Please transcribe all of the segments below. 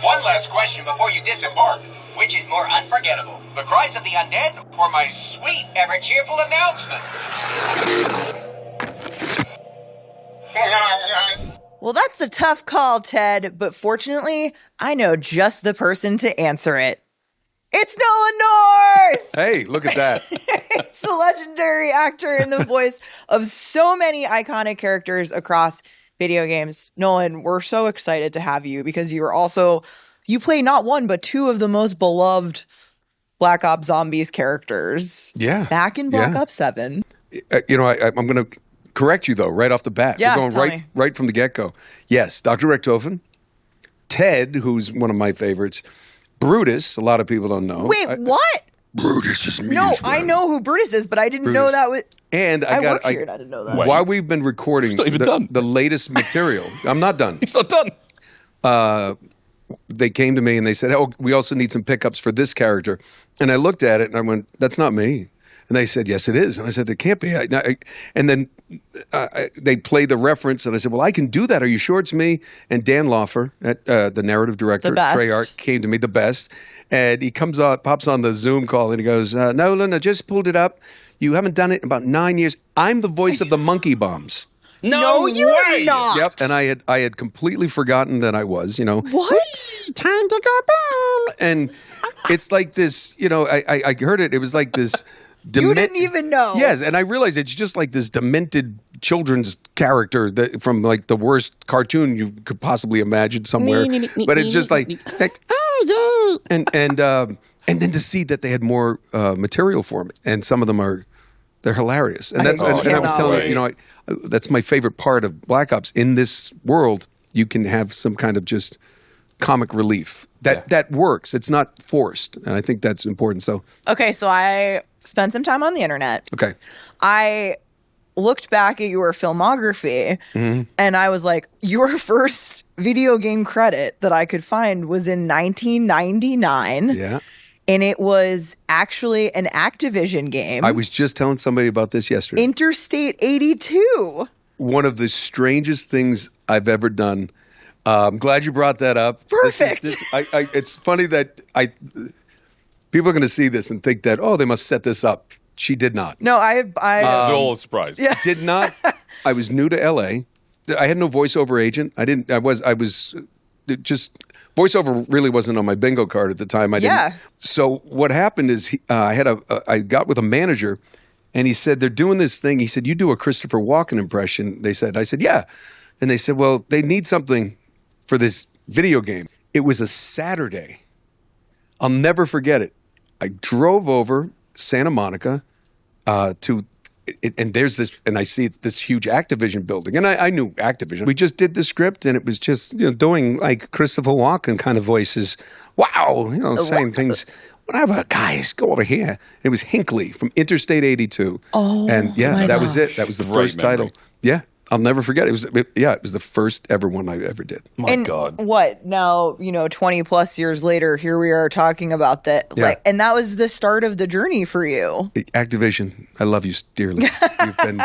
One last question before you disembark. Which is more unforgettable, the cries of the undead or my sweet, ever-cheerful announcements? Well, that's a tough call, Ted, but fortunately, I know just the person to answer it. It's Nolan North! Hey, look at that. It's the legendary actor in the voice of so many iconic characters across video games. Nolan, we're so excited to have you because you play not one, but two of the most beloved Black Ops Zombies characters. Yeah. Back in Black Ops 7. I'm going to correct you, though, right off the bat. Yeah, We're going right from the get-go. Yes, Dr. Richtofen, Ted, who's one of my favorites, Brutus, a lot of people don't know. Wait, what? Brutus is me. No, I know who Brutus is, but I didn't know that was... And I work here and I didn't know that. While we've been recording the latest material, I'm not done. He's not done. They came to me and they said, "Oh, we also need some pickups for this character." And I looked at it and I went, "That's not me." And they said, "Yes, it is." And I said, "It can't be." And then they played the reference and I said, "Well, I can do that. Are you sure it's me?" And Dan Loffer, the narrative director, Treyarch, came to me, the best. And he pops on the Zoom call and he goes, "Nolan, I just pulled it up. You haven't done it in about 9 years. I'm the voice of the monkey bombs." No, you're not. Yep, and I had completely forgotten that I was, What? Time to go boom. And it's like this, I heard it. It was like this. You didn't even know. Yes, and I realized it's just like this demented children's character from like the worst cartoon you could possibly imagine somewhere. But it's just like oh yeah, and then to see that they had more material for me, and some of them they're hilarious. And that's and I was telling you, that's my favorite part of Black Ops. In this world, you can have some kind of just comic relief that works. It's not forced, and I think that's important. So so I spent some time on the internet. Okay, I looked back at your filmography, and I was like, your first video game credit that I could find was in 1999. Yeah. And it was actually an Activision game. I was just telling somebody about this yesterday. Interstate 82. One of the strangest things I've ever done. I'm glad you brought that up. Perfect. It's funny that people are going to see this and think that, they must set this up. She did not. No, I This is all a surprise. Yeah. Did not. I was new to LA. I had no voiceover agent. I was just voiceover really wasn't on my bingo card at the time. I didn't. So what happened is I got with a manager and he said, they're doing this thing. He said, "You do a Christopher Walken impression." I said, "Yeah." And they said, "Well, they need something for this video game." It was a Saturday. I'll never forget it. I drove over Santa Monica and there's this, and I see this huge Activision building, and I knew Activision. We just did the script, and it was just doing like Christopher Walken kind of voices. Wow, saying things. Whatever, guys, go over here. It was Hinckley from Interstate 82. Oh, and that was it. That was the first title. Yeah. I'll never forget. It was the first ever one I ever did. My God. What? Now, 20 plus years later, here we are talking about that. Yeah. And that was the start of the journey for you. Activision, I love you dearly. You've been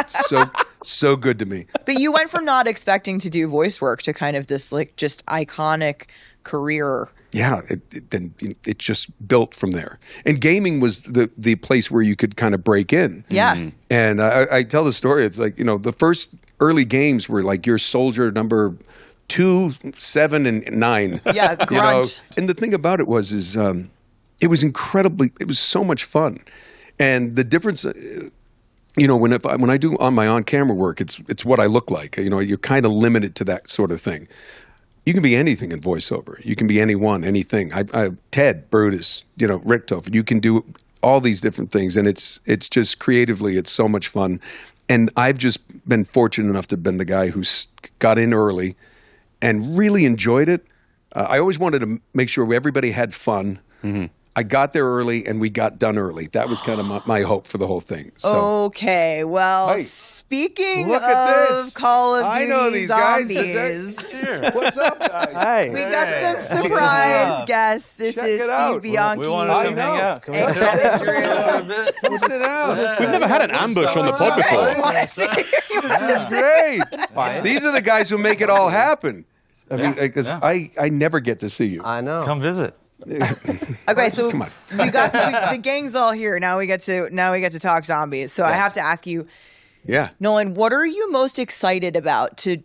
so good to me. But you went from not expecting to do voice work to kind of this like just iconic career. Yeah, it just built from there. And gaming was the place where you could kind of break in. Yeah. And I tell the story. It's like, the first early games were like your soldier number 2, 7, and 9. Yeah, grunt. And the thing about it was it was so much fun. And the difference, when I do my on-camera work, it's what I look like. You're kind of limited to that sort of thing. You can be anything in voiceover. You can be anyone, anything. Ted, Brutus, Richtofen. You can do all these different things, and it's just creatively, it's so much fun. And I've just been fortunate enough to have been the guy who's got in early and really enjoyed it. I always wanted to make sure everybody had fun. Mm-hmm. I got there early and we got done early. That was kind of my hope for the whole thing. So, okay, well, hey, speaking look at this. of Call of Duty I know these Zombies, guys. What's up, guys? Hi. We got some surprise guests. This Check is it out. Steve Bianchi. We want to come hang out. Can we and sit down? Kevin Drew. Come sit down. We've never had an ambush on the pod before. This is great. Fine. These are the guys who make it all happen. I mean, because I never get to see you. I know. Come visit. Okay, so Come on. the gang's all here. Now we get to talk zombies. So I have to ask you, Yeah. Nolan, what are you most excited about to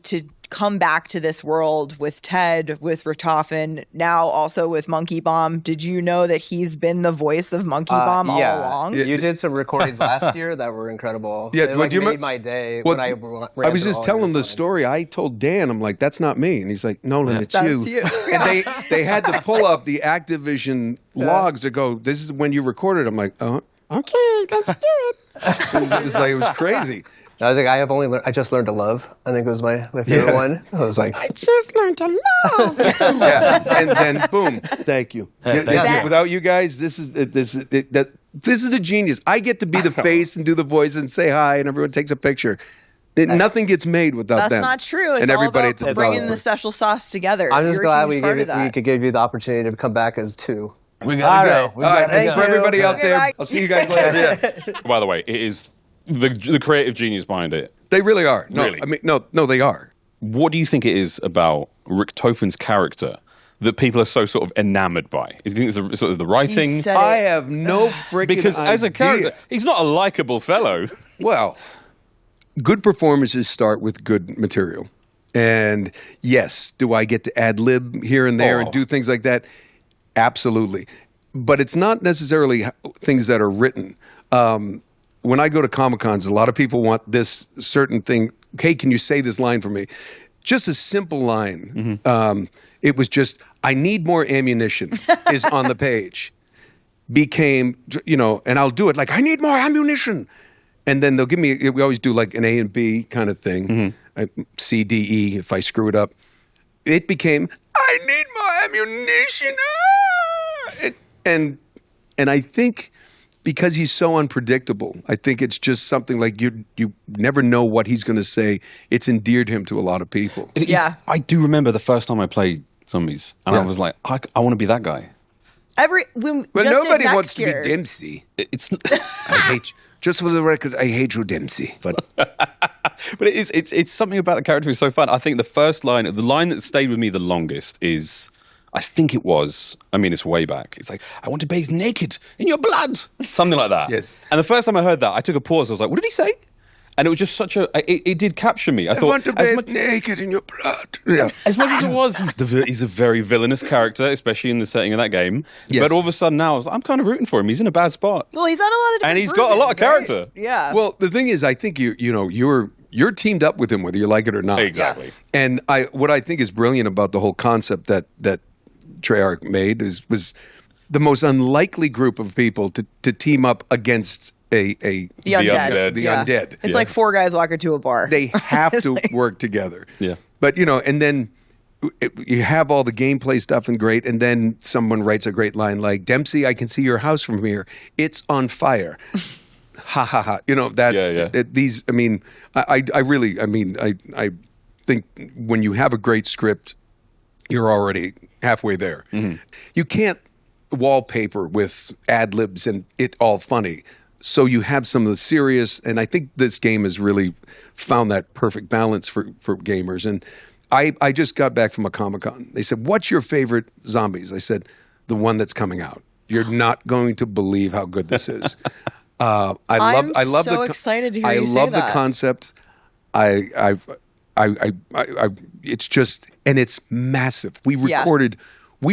come back to this world with Ted, with Richtofen, now also with Monkey Bomb? Did you know that he's been the voice of Monkey Bomb all along? You did some recordings last year that were incredible. Yeah, They, do you made remember- my day Well, when I ran I was through just all telling your the lines. story. I told Dan, I'm like, that's not me. And he's like, Nolan, it's That's you. you. And they had to pull up the Activision logs to go, this is when you recorded. I'm like, oh, okay, let's do it. It was crazy. I was like, I just learned to love. I think it was my favorite one. I was like, I just learned to love. Yeah, and then boom, thank you. Without you guys, this is the genius. I get to be the face and do the voice and say hi, and everyone takes a picture. Nothing gets made without That's them. not true. It's and all everybody about at the bringing the developers. special sauce together. I'm just You're a glad huge we part of that. could give you the opportunity to come back as two. We gotta go. We All right, gotta and go. for everybody out Okay, there, bye. I'll see you guys later. By the way, it is the creative genius behind it. They really are. No, Really? I mean, no, they are. What do you think it is about Richtofen's character that people are so sort of enamored by? Do you think it's sort of the writing? You said I it. have no freaking Because as a idea. character, he's not a likable fellow. Well, good performances start with good material. And yes, do I get to ad lib here and there and do things like that? Absolutely. But it's not necessarily things that are written. When I go to Comic-Cons, a lot of people want this certain thing. Hey, can you say this line for me? Just a simple line. It was just, I need more ammunition is on the page. Became, and I'll do it like, I need more ammunition. And then they'll give me, we always do like an A and B kind of thing. C, D, E, if I screw it up. It became, I need more ammunition. And I think because he's so unpredictable, I think it's just something like you never know what he's going to say. It's endeared him to a lot of people. Yeah. I do remember the first time I played Zombies, and I was like, I want to be that guy. Well, Nobody next wants year. to be Dempsey. It's I hate you. Just for the record, I hate you, Dempsey. But But it's something about the character is so fun. I think the line that stayed with me the longest is, I think it was, it's way back. It's like, I want to bathe naked in your blood. Something like that. Yes. And the first time I heard that, I took a pause. I was like, what did he say? And it was just it did capture me. I thought, want to bathe naked in your blood. Yeah. as much as it was, he's a very villainous character, especially in the setting of that game. Yes. But all of a sudden now, I'm kind of rooting for him. He's in a bad spot. Well, he's had a lot of different And he's got a lot of versions, right? character. Yeah. Well, the thing is, I think you're teamed up with him whether you like it or not. Exactly. And what I think is brilliant about the whole concept that Treyarch made was the most unlikely group of people to team up against the undead. undead. It's like four guys walking to a bar. They have to work together. Yeah. But, and then you have all the gameplay stuff and great, and then someone writes a great line like, Dempsey, I can see your house from here. It's on fire. Ha ha ha. I think when you have a great script, you're already halfway there. You can't wallpaper with ad libs and it all funny. So you have some of the serious, and I think this game has really found that perfect balance for gamers. And I just got back from a Comic-Con. They said, what's your favorite zombies? I said, the one that's coming out. You're not going to believe how good this is. I love so excited to hear you say love the that. concept. It's just, and it's massive. We've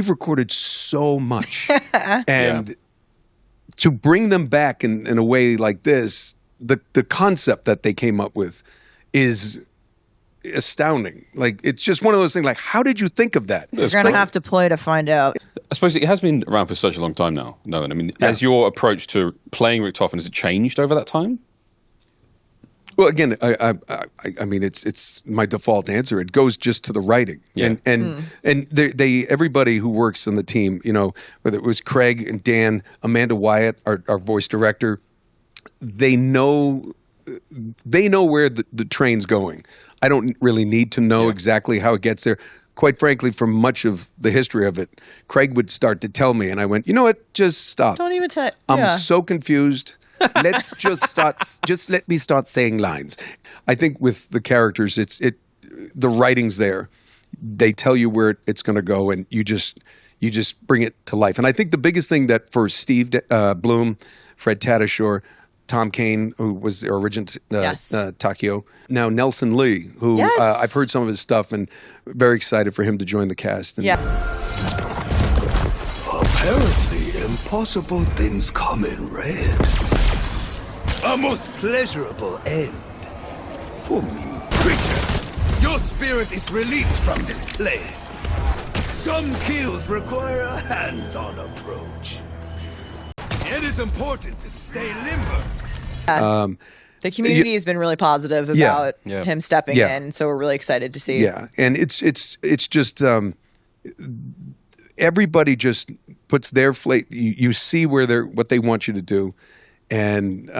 recorded so much, and to bring them back in a way like this, the concept that they came up with is astounding. Like, it's just one of those things. Like, how did you think of that? You're gonna have to play to find out. I suppose it has been around for such a long time now, Nolan. Has your approach to playing Richtofen, has it changed over that time? Well, again, I mean, it's my default answer. It goes just to the writing, and they everybody who works on the team, whether it was Craig and Dan, Amanda Wyatt, our voice director, they know where the train's going. I don't really need to know exactly how it gets there. Quite frankly, for much of the history of it, Craig would start to tell me, and I went, you know what? Just stop. Don't even tell. I'm so confused. Let's just let me start saying lines. I think with the characters, the writing's there. they tell you where it's going to go, and you just bring it to life. And I think the biggest thing that for Steve Bloom, Fred Tatasciore, Tom Kane, who was the original Takio, now Nelson Lee, who I've heard some of his stuff and very excited for him to join the cast. And Apparently, impossible things come in red. A most pleasurable end for me. Creature, your spirit is released from this plane. Some kills require a hands-on approach. It is important to stay limber. The community has been really positive about him stepping in, so we're really excited to see. Yeah, and it's just everybody just puts their you see where what they want you to do, and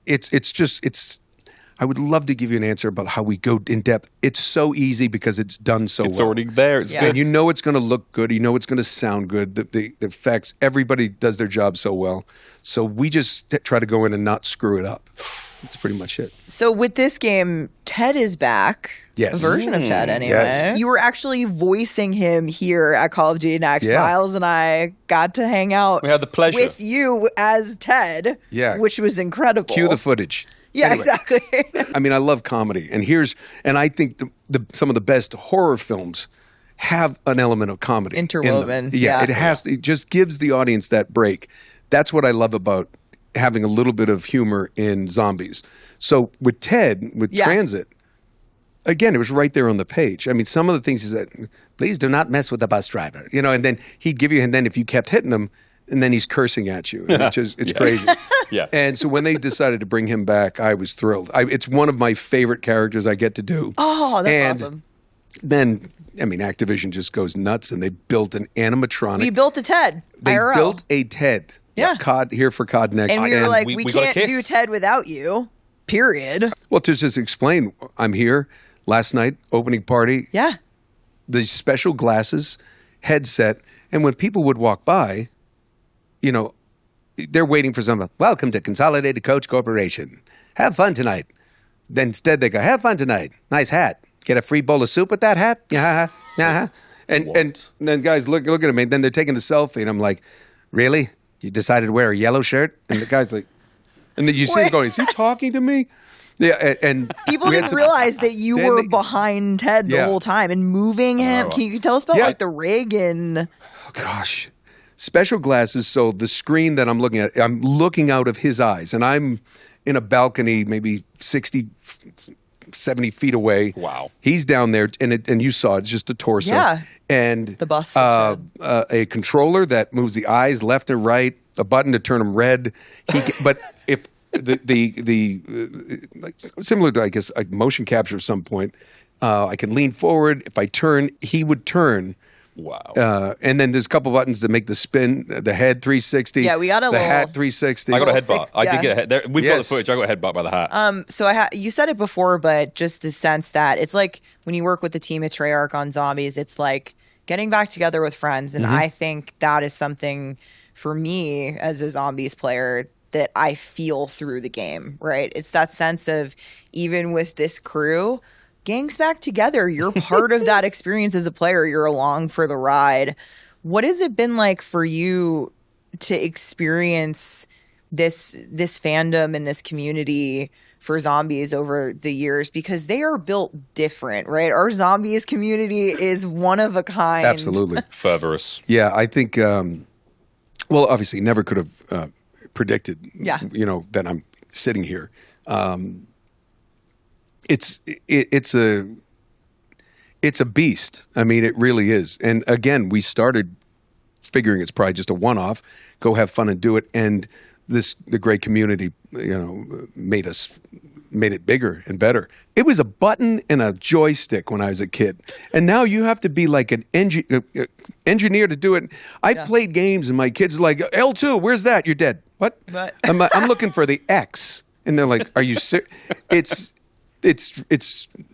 it's. I would love to give you an answer about how we go in depth. It's so easy because it's done so well. It's already there. It's good. And you know it's going to look good. You know it's going to sound good. The effects, everybody does their job so well. So we just try to go in and not screw it up. That's pretty much it. So with this game, Ted is back. Yes. A version of Ted, anyway. Yes. You were actually voicing him here at Call of Duty Next. Miles and I got to hang out We had the pleasure. with you as Ted, which was incredible. Cue the footage. Yeah, Anyway. exactly. I mean, I love comedy, and I think some of the best horror films have an element of comedy Interwoven, in them. yeah. It has. It just gives the audience that break. That's what I love about having a little bit of humor in zombies. So with Ted, with Transit, again, it was right there on the page. I mean, some of the things he said, please do not mess with the bus driver, and then he'd give you, and then if you kept hitting him, and then he's cursing at you, it's crazy. Yeah. And so when they decided to bring him back, I was thrilled. It's one of my favorite characters I get to do. Oh, that's awesome. Then, I mean, Activision just goes nuts, and they built an animatronic. We built a Ted. They IRL. built a Ted. Yeah. COD here for COD Next. And we were like, we we got a can't kiss. do Ted without you. Period. Well, to just explain, I'm here last night, opening party. Yeah. The special glasses, headset, and when people would walk by, they're waiting for something. Welcome to Consolidated Coach Corporation. Have fun tonight. Then instead they go, have fun tonight. Nice hat. Get a free bowl of soup with that hat? Yeah. And then guys look at me. And then they're taking a selfie, and I'm like, really? You decided to wear a yellow shirt? And the guy's like, and then you see him going, is he talking to me? Yeah, and people didn't realize that you were behind Ted the whole time and moving him. Can you tell us about like the rig and? Oh, gosh. Special glasses, so the screen that I'm looking at, I'm looking out of his eyes, and I'm in a balcony maybe 60, 70 feet away. Wow. He's down there, and you saw it's just a torso. Yeah. And the bust a controller that moves the eyes left and right, a button to turn them red. But if like similar to, I guess, like motion capture at some point, I can lean forward. If I turn, he would turn. Wow. And then there's a couple buttons to make the spin, the head 360. Yeah, we got the hat 360. I got a headbutt. I did get a head. We've got the Yes. footage. I got a headbutt by the hat. So you said it before, but just the sense that it's like when you work with the team at Treyarch on zombies, it's like getting back together with friends. And I think that is something for me as a zombies player that I feel through the game, right? It's that sense of even with this crew, gang's back together. You're part of that experience as a player. You're along for the ride. What has it been like for you to experience this fandom and this community for zombies over the years? Because they are built different, right? Our zombies community is one of a kind. Absolutely. Furtherous. Yeah, I think, well, obviously never could have predicted, that I'm sitting here. It's a beast. I mean, it really is. And again, we started figuring it's probably just a one-off. Go have fun and do it. And the great community, made it bigger and better. It was a button and a joystick when I was a kid, and now you have to be like an engineer to do it. I played games, and my kids are like, L2, where's that? You're dead. What? I'm looking for the X, and they're like, are you serious? It's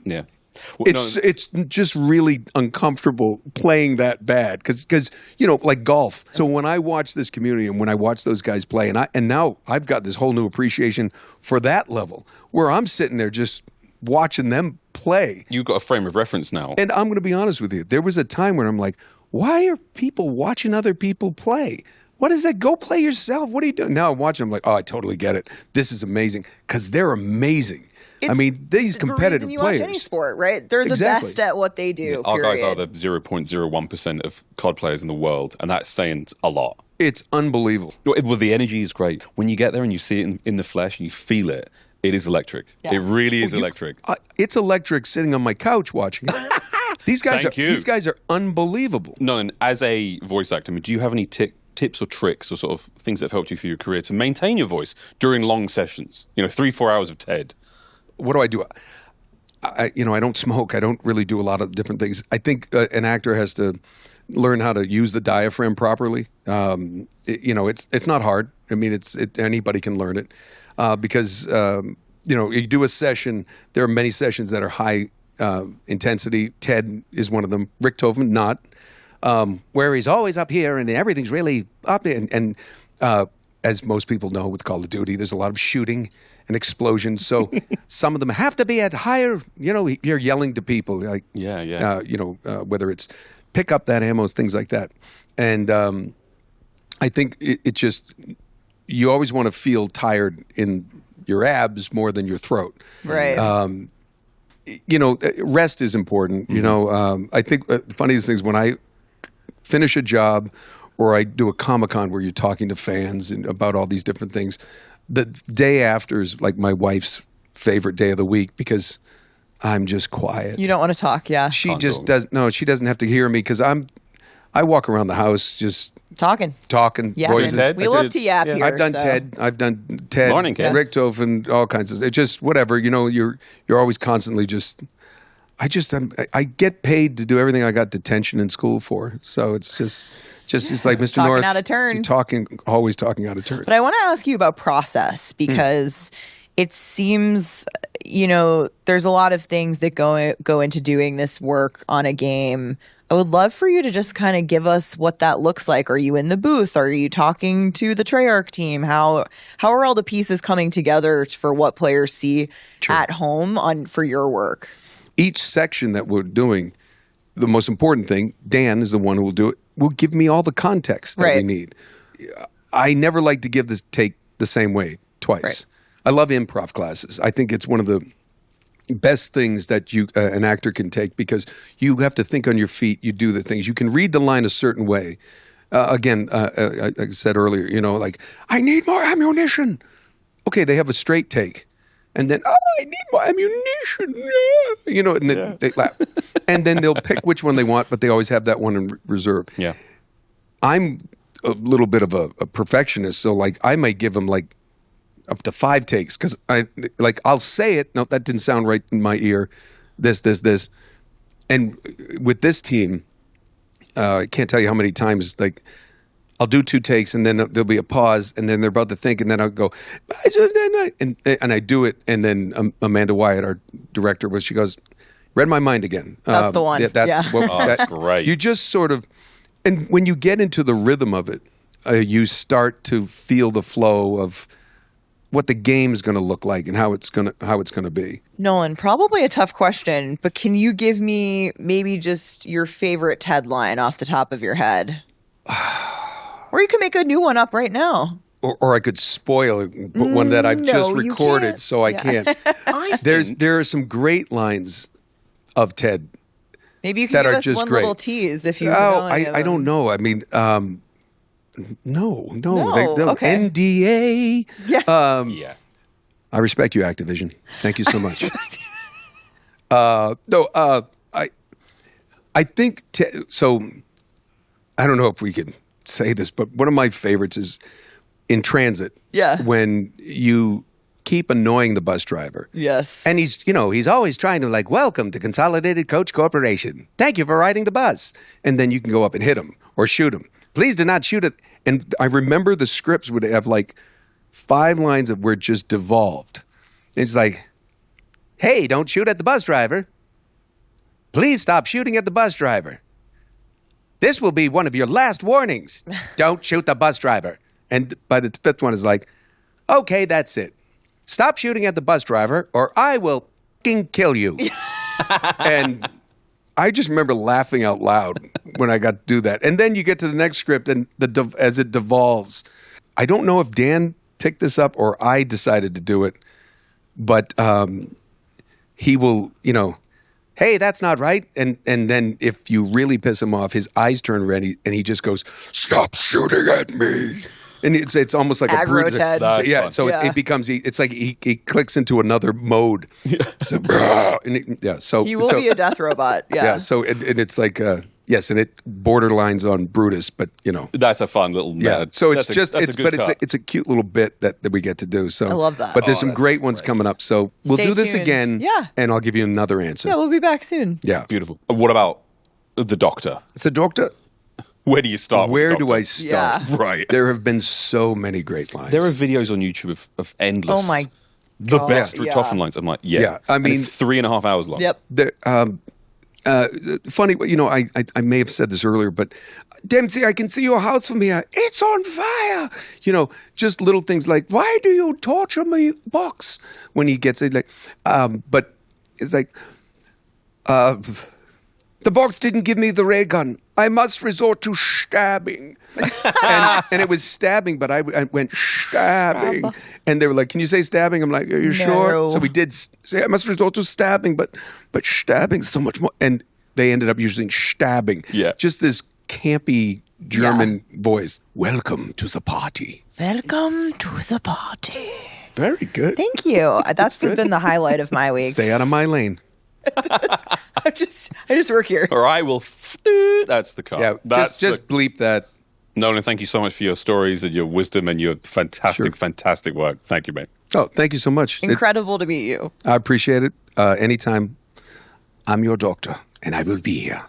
Yeah. It's just really uncomfortable playing that bad because like golf. So when I watch this community and when I watch those guys play, and now I've got this whole new appreciation for that level where I'm sitting there just watching them play. You've got a frame of reference now. And I'm going to be honest with you. There was a time where I'm like, why are people watching other people play? What is that? Go play yourself. What are you doing? Now I'm watching. I'm like, oh, I totally get it. This is amazing because they're amazing. I mean, these competitive the reason you players. watch any sport, right? They're the Exactly. best at what they do. Our guys are period. the 0.01% of COD players in the world, and that's saying a lot. It's unbelievable. Well, the energy is great. When you get there and you see it in the flesh and you feel it, it is electric. Yeah. It really is electric. It's electric sitting on my couch watching it. These guys are unbelievable. Nolan, as a voice actor, do you have any tips or tricks or sort of things that have helped you through your career to maintain your voice during long sessions? 3-4 hours of TED. What do I do? I don't smoke. I don't really do a lot of different things. I think an actor has to learn how to use the diaphragm properly. It's not hard. I mean, anybody can learn it because you do a session. There are many sessions that are high intensity. TED is one of them. Richtofen, not. Where he's always up here and everything's really up. And as most people know with Call of Duty, there's a lot of shooting and explosions. So some of them have to be at higher, you're yelling to people. Like, whether it's pick up that ammo, things like that. And I think it just, you always want to feel tired in your abs more than your throat. Right. Rest is important. I think the funniest thing is when I finish a job or I do a Comic-Con where you're talking to fans and about all these different things, the day after is like my wife's favorite day of the week because I'm just quiet. You don't want to talk, yeah. She just doesn't. No, she doesn't have to hear me because I walk around the house just talking, voices. Ted? We love to yap here. I've done so. TED. I've done TED. Morning, kids. Richtofen, all kinds of. It's just whatever. You're always constantly just. I get paid to do everything I got detention in school for. So it's just like Mr. Talking North. out of turn. Always talking out of turn. But I want to ask you about process because it seems, there's a lot of things that go into doing this work on a game. I would love for you to just kind of give us what that looks like. Are you in the booth? Are you talking to the Treyarch team? How are all the pieces coming together for what players see at home for your work? Each section that we're doing, the most important thing, Dan is the one who will do it, will give me all the context that we need. I never like to give this take the same way twice. Right. I love improv classes. I think it's one of the best things that an actor can take because you have to think on your feet. You do the things. You can read the line a certain way. Like I said earlier, like, I need more ammunition. Okay, they have a straight take. And then, I need more ammunition. And then they laugh. And then they'll pick which one they want, but they always have that one in reserve. Yeah. I'm a little bit of a perfectionist, so like I might give them like up to 5 takes because I'll say it. No, that didn't sound right in my ear. This. And with this team, I can't tell you how many times like I'll do 2 takes and then there'll be a pause and then they're about to think and then I'll go, and I do it. And then Amanda Wyatt, our director, she goes, read my mind again. That's the one. That's great. You just sort of, and when you get into the rhythm of it, you start to feel the flow of what the game's going to look like and how it's going to be. Nolan, probably a tough question, but can you give me maybe just your favorite TED line off the top of your head? Or you can make a new one up right now. Or I could spoil one that I've just recorded, so I can't. There are some great lines of TED. Maybe you can give us one little tease if you know any of them. I don't know. I mean, no. Okay. NDA. Yeah. I respect you, Activision. Thank you so much. I think so. I don't know if we can say this, but one of my favorites is in transit. Yeah. When you keep annoying the bus driver. Yes. And he's always trying to welcome to Consolidated Coach Corporation. Thank you for riding the bus. And then you can go up and hit him or shoot him. Please do not shoot it. And I remember the scripts would have 5 lines of where it just devolved. It's like, hey, don't shoot at the bus driver. Please stop shooting at the bus driver. This will be one of your last warnings. Don't shoot the bus driver. And by the 5th one is like, okay, that's it. Stop shooting at the bus driver or I will fucking kill you. And I just remember laughing out loud when I got to do that. And then you get to the next script, and as it devolves, I don't know if Dan picked this up or I decided to do it, but he will, hey, that's not right. And then if you really piss him off, his eyes turn red and he just goes, stop shooting at me. And it's almost like Aggro a brute. Ted. That's Yeah, fun. so Yeah. it becomes, it's like he clicks into another mode. So, so He will be a death robot. Yeah. yeah, so and it's like, yes, and it borderlines on Brutus, but That's a fun little yeah. method. So it's That's a good cut. it's a cute little bit that we get to do. So I love that. But there's some that's great ones coming up. So we'll Stay do this tuned. again. Yeah. And I'll give you another answer. Yeah, we'll be back soon. Yeah. Beautiful. What about the Doctor? So, Doctor, Where do you start? where with the do I Doctor? start? Yeah. Right. There have been so many great lines. There are videos on YouTube of endless. Oh my The God, best yeah. Richtofen lines. I'm like, yeah. Yeah, I And it's mean- 3.5 hours long. Yep. There, funny, I may have said this earlier, but Dempsey, I can see your house from here. It's on fire. Just little things like, why do you torture me, box? When he gets it, like, but it's like, the box didn't give me the ray gun. I must resort to stabbing. and it was stabbing, but I went stabbing. And they were like, can you say stabbing? I'm like, are you sure? So we did say, I must resort to stabbing, but stabbing's so much more. And they ended up using stabbing. Yeah. Just this campy German voice. Welcome to the party. Welcome to the party. Very good. Thank you. That's been the highlight of my week. Stay out of my lane. I just work here. Or I will. That's the cut. Yeah, That's just bleep that. Nolan, thank you so much for your stories and your wisdom and your fantastic work. Thank you, mate. Oh, thank you so much. Incredible to meet you. I appreciate it. Anytime, I'm your doctor, and I will be here.